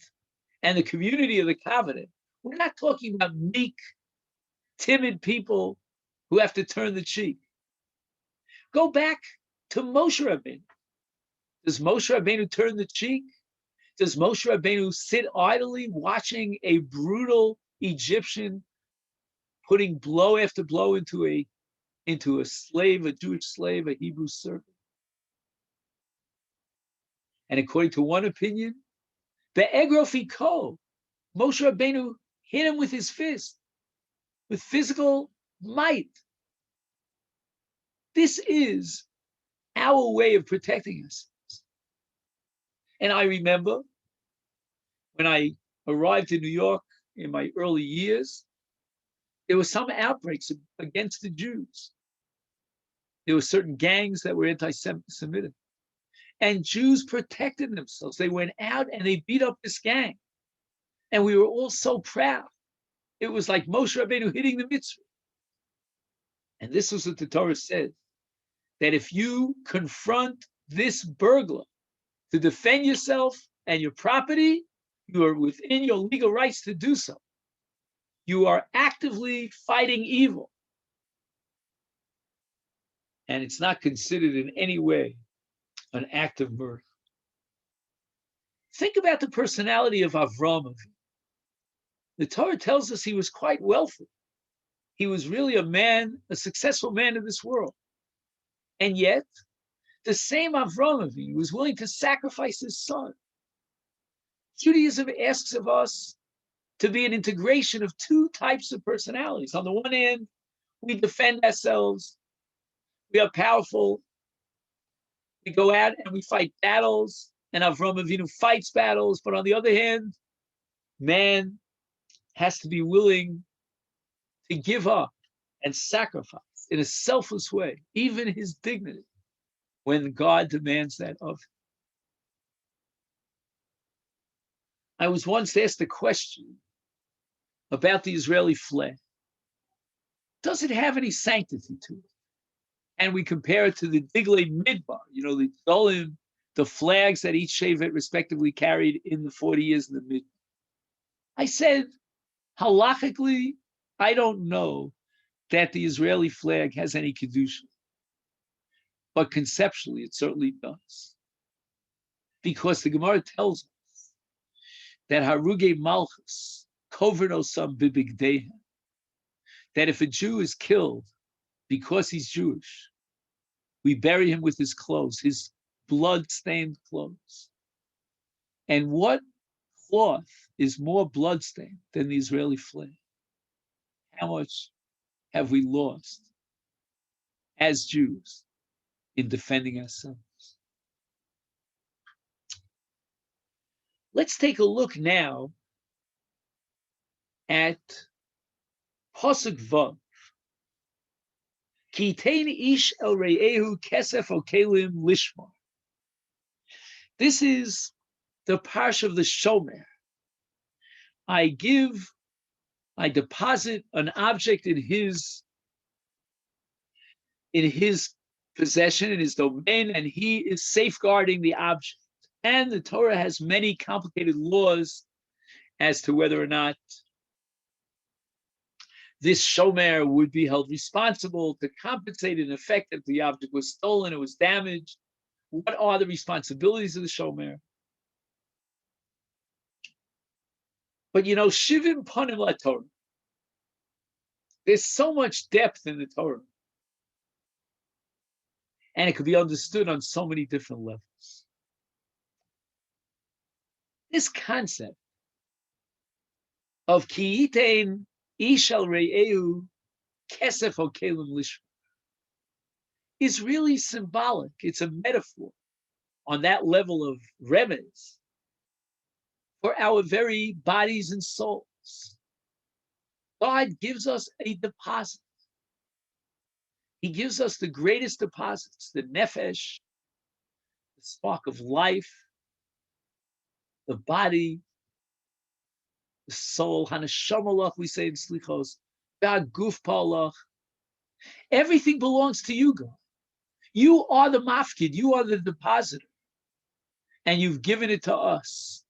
S1: and the community of the covenant, we're not talking about meek, timid people who have to turn the cheek. Go back to Moshe Rabbeinu. Does Moshe Rabbeinu turn the cheek? Does Moshe Rabbeinu sit idly watching a brutal Egyptian putting blow after blow into a slave, a Jewish slave, a Hebrew servant? And according to one opinion, Be'egrofiko, Moshe Rabbeinu hit him with his fist, with physical might. This is our way of protecting ourselves. And I remember when I arrived in New York in my early years, there were some outbreaks against the Jews. There were certain gangs that were anti-Semitic. And Jews protected themselves. They went out and they beat up this gang. And we were all so proud. It was like Moshe Rabbeinu hitting the mitzvah. And this is what the Torah says, that if you confront this burglar to defend yourself and your property, you are within your legal rights to do so. You are actively fighting evil. And it's not considered in any way an act of murder. Think about the personality of Avram. The Torah tells us he was quite wealthy. He was really a man, a successful man in this world. And yet, the same Avram was willing to sacrifice his son. Judaism asks of us to be an integration of two types of personalities. On the one hand, we defend ourselves. We are powerful. We go out and we fight battles, and Avram Avinu fights battles. But on the other hand, man has to be willing to give up and sacrifice in a selfless way, even his dignity, when God demands that of him. I was once asked a question about the Israeli flag. Does it have any sanctity to it? And we compare it to the Diglei Midbar, the Dolim, the flags that each Shevet respectively carried in the 40 years in the Midbar. I said, halachically, I don't know that the Israeli flag has any kedusha, but conceptually it certainly does. Because the Gemara tells us that Haruge Malchus, Kovernosam Bibigdeha, that if a Jew is killed because he's Jewish, we bury him with his clothes, his blood-stained clothes. And what cloth is more blood-stained than the Israeli flag? How much have we lost as Jews in defending ourselves? Let's take a look now at Pasuk Vav. Kitein ish el re'ehu kesef o kelim lishma. This is the parsha of the Shomer. I deposit an object in his possession, in his domain, and he is safeguarding the object. And the Torah has many complicated laws as to whether or not This shomer would be held responsible to compensate in effect if the object was stolen, it was damaged. What are the responsibilities of the shomer? But shivim panim la Torah. There's so much depth in the Torah, and it could be understood on so many different levels. This concept of ki yitein ish al re'ehu kesef o kelim lishma is really symbolic. It's a metaphor on that level of remez for our very bodies and souls. God gives us a deposit. He gives us the greatest deposits, the nefesh, the spark of life, the body, the soul, hanashamalach, we say in Slichos, God guf palach. Everything belongs to you, God. You are the mafkid, you are the depositor, and you've given it to us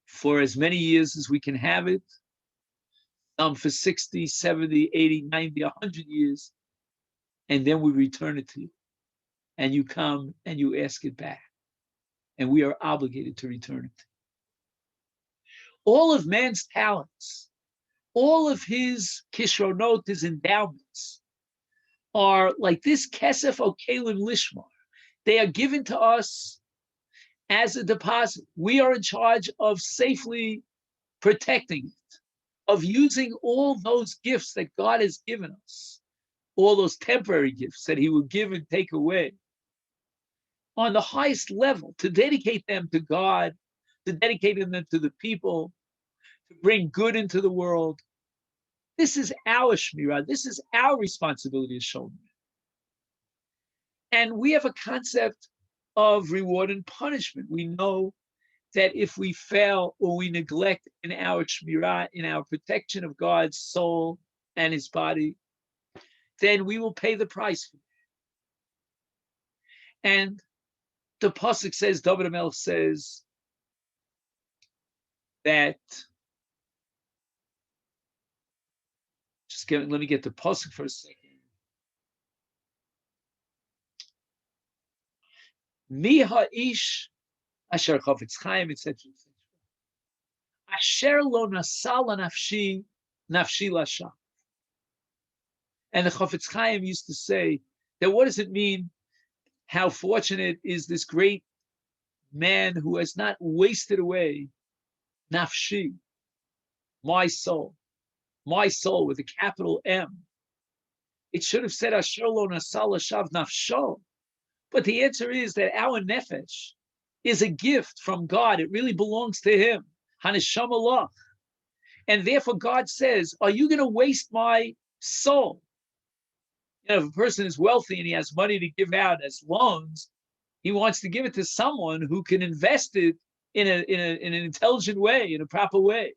S1: for as many years as we can have it, some for 60, 70, 80, 90, 100 years, and then we return it to you. And you come and you ask it back, and we are obligated to return it. All of man's talents, all of his kishronot, his endowments, are like this kesef okelim lishmar. They are given to us as a deposit. We are in charge of safely protecting it, of using all those gifts that God has given us, all those temporary gifts that he will give and take away, on the highest level, to dedicate them to God, to dedicate them to the people, to bring good into the world. This is our shmirah. This is our responsibility as shomer. And we have a concept of reward and punishment. We know that if we fail or we neglect in our shmirah, in our protection of God's soul and his body, then we will pay the price for it. And the pasuk says, David HaMelech says that, let me get the pasuk for a second. Mi ha'ish asher chafetz chaim, etc. Asher lo nasal nafshi lasha. And the Chafetz Chaim used to say that what does it mean? How fortunate is this great man who has not wasted away nafshi, my soul with a capital M. It should have said Asher lo nasal lashav nafsho. But the answer is that our nefesh is a gift from God. It really belongs to him. Haneshama lach. And therefore God says, are you going to waste my soul? If a person is wealthy and he has money to give out as loans, he wants to give it to someone who can invest it in an intelligent way, in a proper way,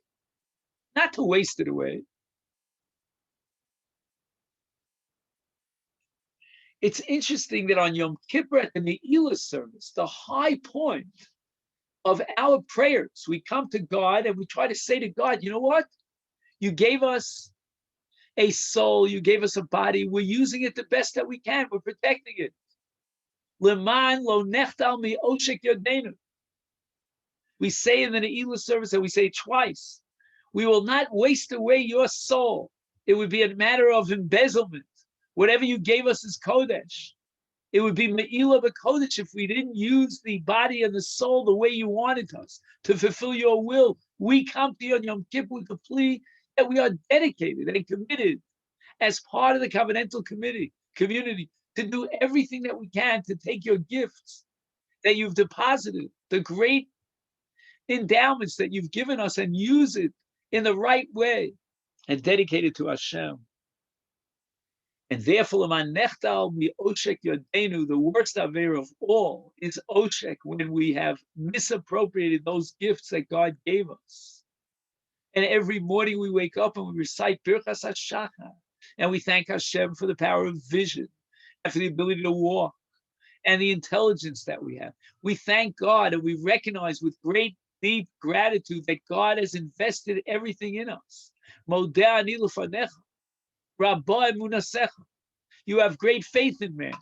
S1: not to waste it away. It's interesting that on Yom Kippur at the Ne'ilah service, the high point of our prayers, we come to God and we try to say to God, you know what? You gave us a soul, you gave us a body, we're using it the best that we can, we're protecting it. Leman lo nechtal mi oshek yodenu. We say in the Ne'ilah service, and we say twice, we will not waste away your soul. It would be a matter of embezzlement. Whatever you gave us is Kodesh. It would be Me'ilah b'Kodesh if we didn't use the body and the soul the way you wanted us to fulfill your will. We come to you on Yom Kippur with the plea that we are dedicated and committed as part of the covenantal community to do everything that we can to take your gifts that you've deposited, the great endowments that you've given us, and use it in the right way and dedicate it to Hashem. And therefore, the worst aver of all is oshek, when we have misappropriated those gifts that God gave us. And every morning we wake up and we recite Birchas HaShachar, and we thank Hashem for the power of vision and for the ability to walk and the intelligence that we have. We thank God and we recognize with great, deep gratitude that God has invested everything in us. Modeh ani lefanecha. Rabba emunasecha. You have great faith in man.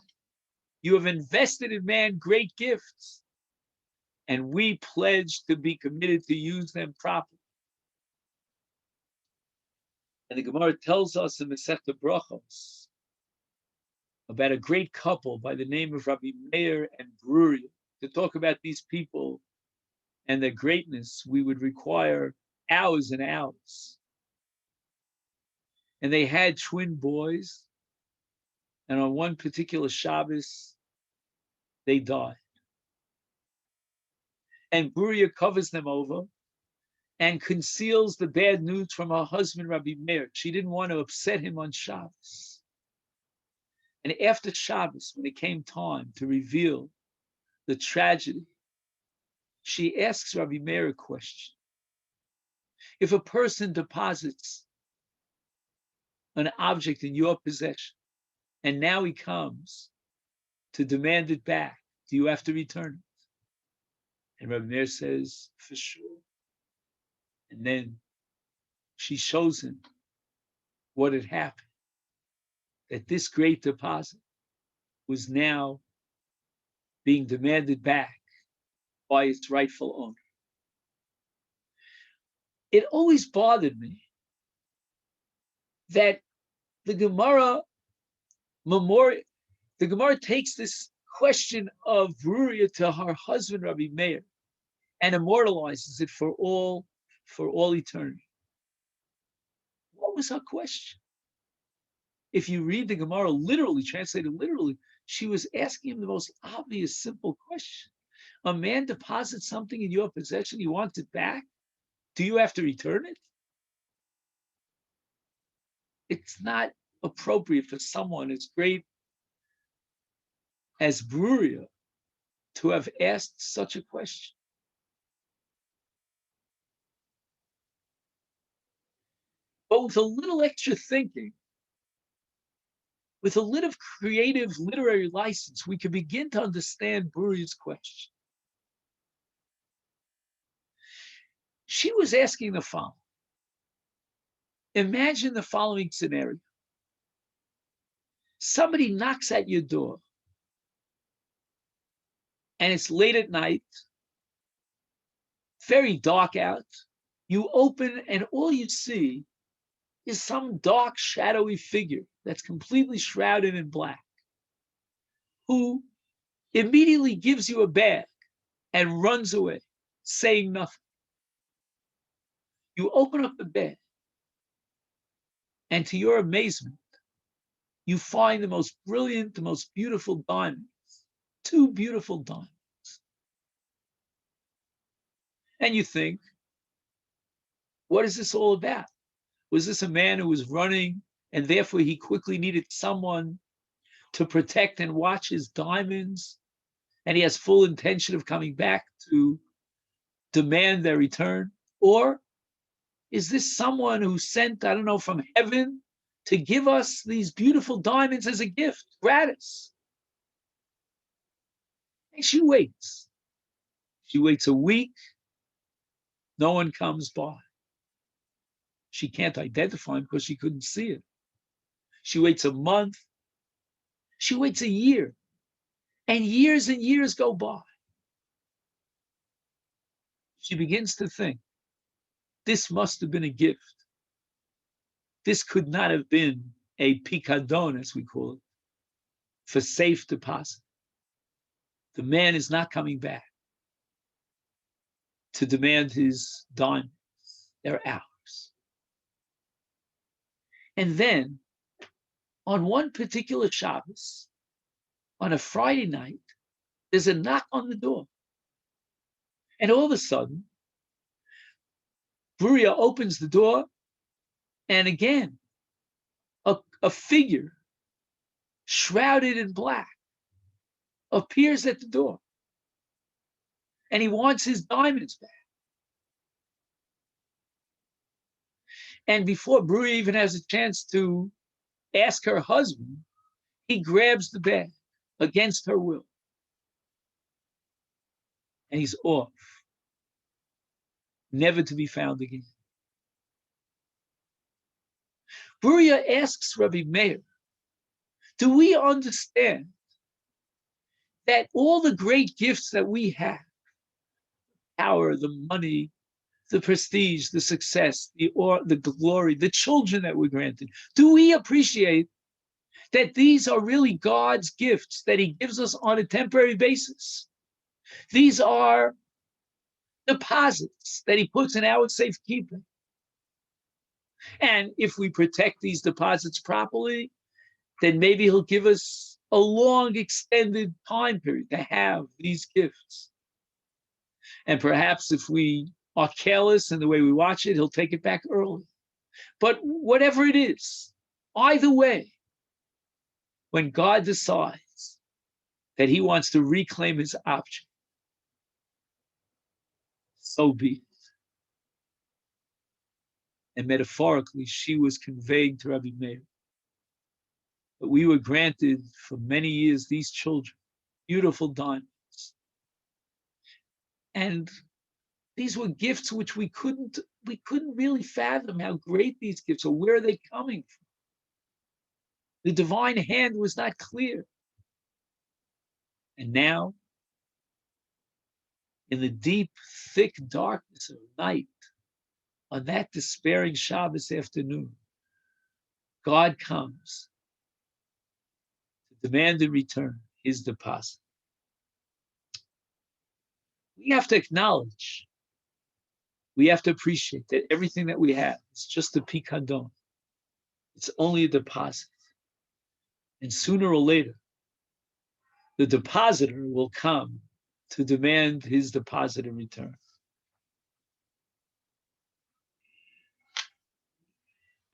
S1: You have invested in man great gifts. And we pledge to be committed to use them properly. And the Gemara tells us in Masechta Brachos about a great couple by the name of Rabbi Meir and Bruria. To talk about these people and their greatness, we would require hours and hours. And they had twin boys, and on one particular Shabbos, they died. And Bruria covers them over and conceals the bad news from her husband, Rabbi Meir. She didn't want to upset him on Shabbos. And after Shabbos, when it came time to reveal the tragedy, she asks Rabbi Meir a question. If a person deposits an object in your possession, and now he comes to demand it back, do you have to return it? And Rabbi Meir says, for sure. And then she shows him what had happened, that this great deposit was now being demanded back by its rightful owner. It always bothered me that the Gemara takes this question of Bruria to her husband Rabbi Meir and immortalizes it for all eternity. What was her question? If you read the Gemara literally, translated literally, she was asking him the most obvious, simple question. A man deposits something in your possession, you want it back? Do you have to return it? It's not appropriate for someone as great as Bruria to have asked such a question. But with a little extra thinking, with a little creative literary license, we can begin to understand Bruria's question. She was asking the following. Imagine the following scenario. Somebody knocks at your door, and it's late at night, very dark out. You open, and all you see is some dark, shadowy figure that's completely shrouded in black, who immediately gives you a bag and runs away, saying nothing. You open up the bag, and to your amazement, you find the most brilliant, the most beautiful diamonds, 2 beautiful diamonds. And you think, what is this all about? Was this a man who was running and therefore he quickly needed someone to protect and watch his diamonds, and he has full intention of coming back to demand their return? Or is this someone who sent, I don't know, from heaven to give us these beautiful diamonds as a gift, gratis? And she waits. She waits a week. No one comes by. She can't identify him because she couldn't see it. She waits a month. She waits a year. And years go by. She begins to think, this must have been a gift. This could not have been a picadon, as we call it, for safe deposit. The man is not coming back to demand his diamonds. They're ours. And then, on one particular Shabbos, on a Friday night, there's a knock on the door. And all of a sudden, Bruria opens the door, and again, a figure shrouded in black appears at the door. And he wants his diamonds back. And before Bruria even has a chance to ask her husband, he grabs the bag against her will. And he's off, never to be found again. Bruria asks Rabbi Meir, do we understand that all the great gifts that we have, power, the money, the prestige, the success, the glory, the children that we're granted, do we appreciate that these are really God's gifts that he gives us on a temporary basis? These are deposits that he puts in our safekeeping. And if we protect these deposits properly, then maybe he'll give us a long extended time period to have these gifts. And perhaps if we are careless in the way we watch it, he'll take it back early. But whatever it is, either way, when God decides that he wants to reclaim his object, so be it. And metaphorically, she was conveying to Rabbi Meir that we were granted for many years these children, beautiful diamonds. And these were gifts which we couldn't really fathom how great these gifts are. Where are they coming from? The divine hand was not clear. And now, in the deep, thick darkness of night, on that despairing Shabbos afternoon, God comes to demand in return his deposit. We have to acknowledge, we have to appreciate that everything that we have is just a pikadon. It's only a deposit. And sooner or later, the depositor will come to demand his deposit in return.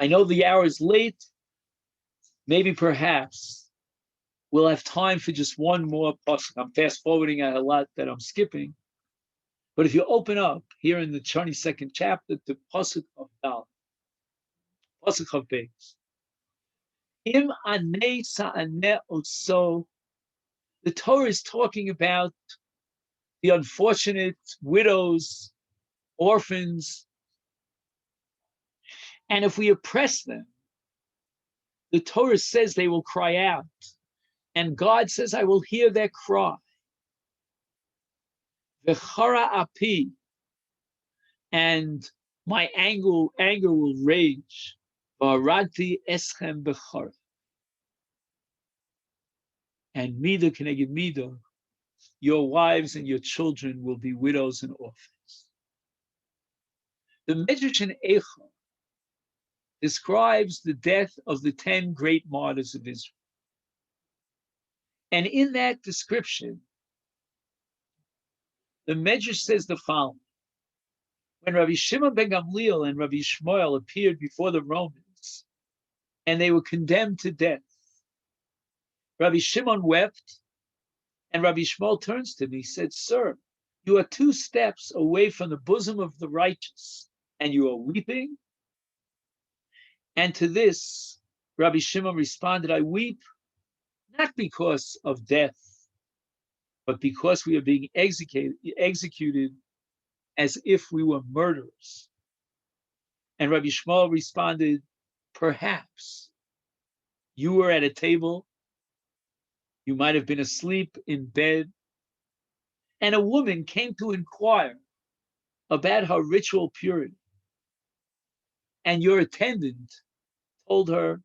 S1: I know the hour is late. Maybe perhaps we'll have time for just one more pasuk. I'm fast forwarding at a lot that I'm skipping. But if you open up here in the 22nd chapter to pasuk of Dal, pasuk of Beis, Im anei sa'aneh oso, the Torah is talking about the unfortunate widows, orphans, and if we oppress them, the Torah says they will cry out. And God says, I will hear their cry. V'chara api, and my anger will rage. V'aradti eschem b'chara. And mida keneged mida, your wives and your children will be widows and orphans. The Medrash in Eicha describes the death of the 10 great martyrs of Israel. And in that description, the Medrash says the following. When Rabbi Shimon ben Gamliel and Rabbi Shmuel appeared before the Romans, and they were condemned to death, Rabbi Shimon wept, and Rabbi Shmuel turns to me, he said, Sir, you are 2 steps away from the bosom of the righteous, and you are weeping? And to this, Rabbi Shimon responded, I weep not because of death, but because we are being executed as if we were murderers. And Rabbi Shmuel responded, perhaps you were at a table, you might have been asleep in bed, and a woman came to inquire about her ritual purity. And your attendant told her,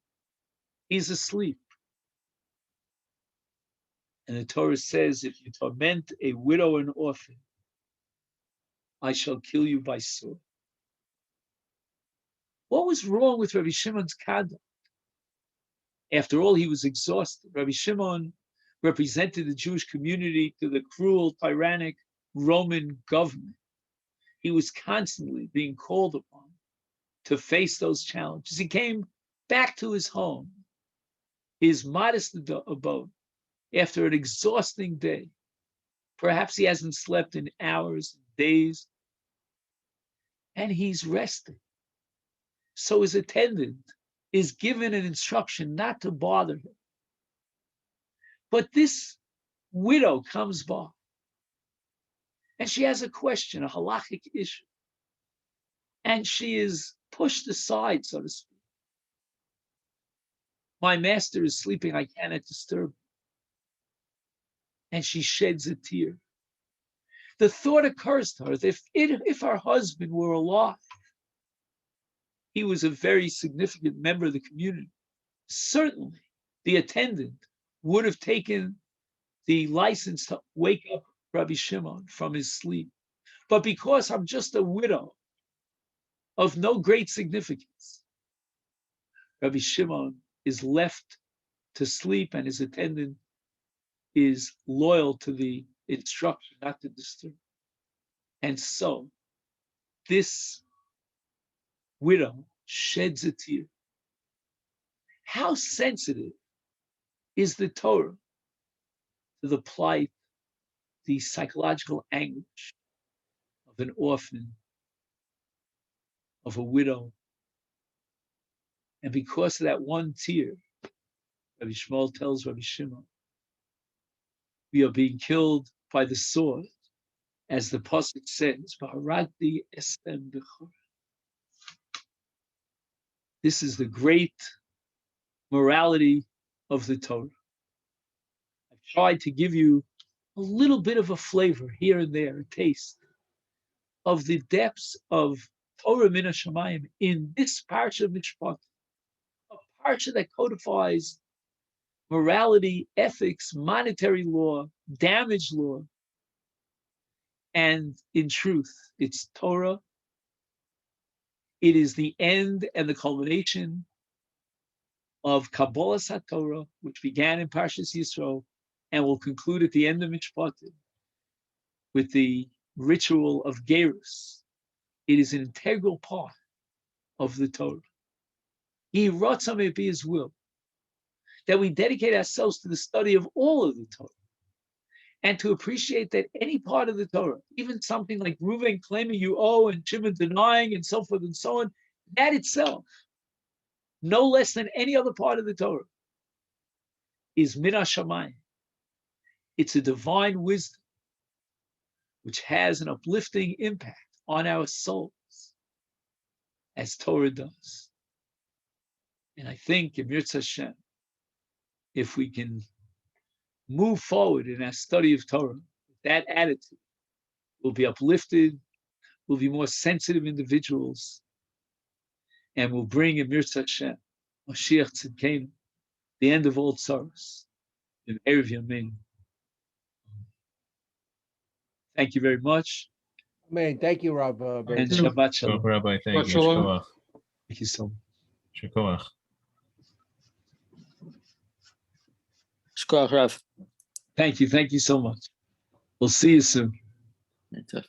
S1: he's asleep. And the Torah says, if you torment a widow and orphan, I shall kill you by sword. What was wrong with Rabbi Shimon's conduct? After all, he was exhausted. Rabbi Shimon represented the Jewish community to the cruel, tyrannic Roman government. He was constantly being called upon to face those challenges. He came back to his home, his modest abode, after an exhausting day. Perhaps he hasn't slept in hours, days, and he's resting. So his attendant is given an instruction not to bother him. But this widow comes by, and she has a question, a halachic issue, and she is pushed aside, so to speak. My master is sleeping, I cannot disturb him. And she sheds a tear. The thought occurs to her that if her husband were alive, he was a very significant member of the community. Certainly, the attendant would have taken the license to wake up Rabbi Shimon from his sleep. But because I'm just a widow of no great significance, Rabbi Shimon is left to sleep, and his attendant is loyal to the instruction not to disturb. And so this widow sheds a tear. How sensitive is the Torah to the plight, the psychological anguish of an orphan, of a widow? And because of that one tear, Rabbi Shmuel tells Rabbi Shimon, we are being killed by the sword, as the pasuk says, "V'haragti esem b'chor." This is the great morality of the Torah. I've tried to give you a little bit of a flavor here and there, a taste of the depths of Torah Min HaShamayim in this parsha of Mishpatim, a parsha that codifies morality, ethics, monetary law, damage law, and in truth, it's Torah. It is the end and the culmination of Kabbalah HaTorah, which began in Parshas Yisro and will conclude at the end of Mishpatim with the ritual of Gerus. It is an integral part of the Torah. He wrote some it be his will, that we dedicate ourselves to the study of all of the Torah, and to appreciate that any part of the Torah, even something like Reuven claiming you owe and Shimon denying and so forth and so on, that itself, no less than any other part of the Torah, is Min HaShamayim. It's a divine wisdom which has an uplifting impact on our souls, as Torah does. And I think, in Yirtzeh Hashem, if we can move forward in our study of Torah with that attitude, we'll be uplifted, we'll be more sensitive individuals, and we'll bring in Yirtzeh Hashem, Mashiach Tzidkenu, the end of all sorrows, in Erev Yameinu. Thank you very much.
S2: Man, thank you, Rav.
S1: And Shabbat Shalom.
S3: Rabbi, thank you.
S4: Shalom.
S1: Thank you so much.
S3: Shkoach.
S4: Shkoach Rav.
S1: Thank you so much. We'll see you soon.
S4: Later.